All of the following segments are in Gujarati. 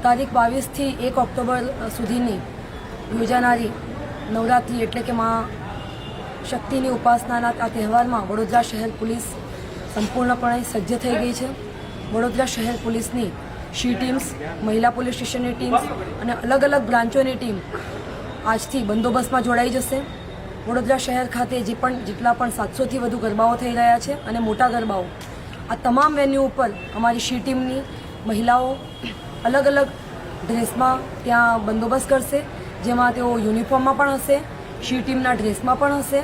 તારીખ 22થી 1 ઓક્ટોબર સુધીની યોજાનારી નવરાત્રિ એટલે કે માં શક્તિની ઉપાસનાના આ તહેવારમાં વડોદરા શહેર પોલીસ સંપૂર્ણપણે સજ્જ થઈ ગઈ છે। વડોદરા શહેર પોલીસની શી ટીમ્સ, મહિલા પોલીસ સ્ટેશનની ટીમ્સ અને અલગ અલગ બ્રાન્ચોની ટીમ આજથી બંદોબસ્તમાં જોડાઈ જશે। વડોદરા શહેર ખાતે જેટલા પણ 700થી વધુ ગરબાઓ થઈ રહ્યા છે અને મોટા ગરબાઓ આ તમામ વેન્યુ ઉપર અમારી શી ટીમની મહિલાઓ અલગ અલગ ડ્રેસમાં ત્યાં બંદોબસ્ત કરશે, જેમાં તેઓ યુનિફોર્મમાં પણ હશે, શી ટીમના ડ્રેસમાં પણ હશે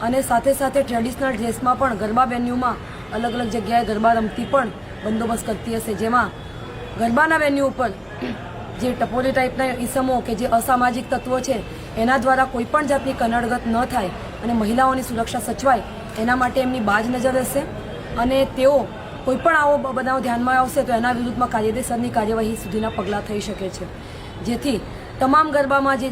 અને સાથે સાથે ટ્રેડિશનલ ડ્રેસમાં પણ ગરબા વેન્યુમાં અલગ અલગ જગ્યાએ ગરબા રમતી પણ બંદોબસ્ત કરતી હશે। જેમાં ગરબાના વેન્યુ ઉપર જે ટપોરી ટાઈપના ઈસમો કે જે અસામાજિક તત્વો છે એના દ્વારા કોઈપણ જાતની કનડગત ન થાય અને મહિલાઓની સુરક્ષા સચવાય એના માટે એમની બાજ નજર રહેશે અને તેઓ કોઈપણ આવો બનાવ ધ્યાનમાં આવશે તો એના વિરુદ્ધમાં કાયદેસરની કાર્યવાહી સુધીના પગલાં થઈ શકે છે, જેથી તમામ ગરબામાં જે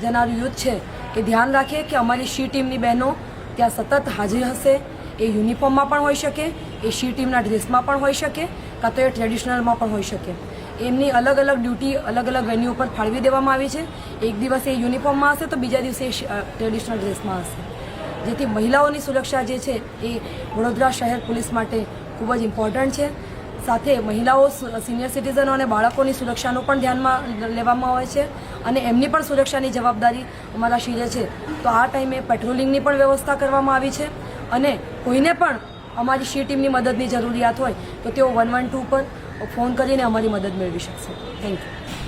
જનારું યુથ છે એ ધ્યાન રાખે કે અમારી શી ટીમની બહેનો ત્યાં સતત હાજર હશે। એ યુનિફોર્મમાં પણ હોઈ શકે, એ શી ટીમના ડ્રેસમાં પણ હોઈ શકે, કાં તો એ ટ્રેડિશનલમાં પણ હોઈ શકે। એમની અલગ અલગ ડ્યુટી અલગ અલગ વેન્યુ ઉપર ફાળવી દેવામાં આવી છે। એક દિવસે એ યુનિફોર્મમાં હશે તો બીજા દિવસે ટ્રેડિશનલ ડ્રેસમાં હશે, જેથી મહિલાઓની સુરક્ષા જે છે એ વડોદરા શહેર પોલીસ માટે ખૂબ જ ઇમ્પોર્ટન્ટ છે। સાથે મહિલાઓ, સિનિયર સિટીઝનો અને બાળકોની સુરક્ષાનું પણ ધ્યાનમાં લેવામાં આવે છે અને એમની પણ સુરક્ષાની જવાબદારી અમારા શિરે છે। તો આ ટાઈમે પેટ્રોલિંગની પણ વ્યવસ્થા કરવામાં આવી છે અને કોઈને પણ અમારી શી ટીમની મદદની જરૂરિયાત હોય તો તેઓ 112 પર ફોન કરીને અમારી મદદ મેળવી શકશે। Thank you.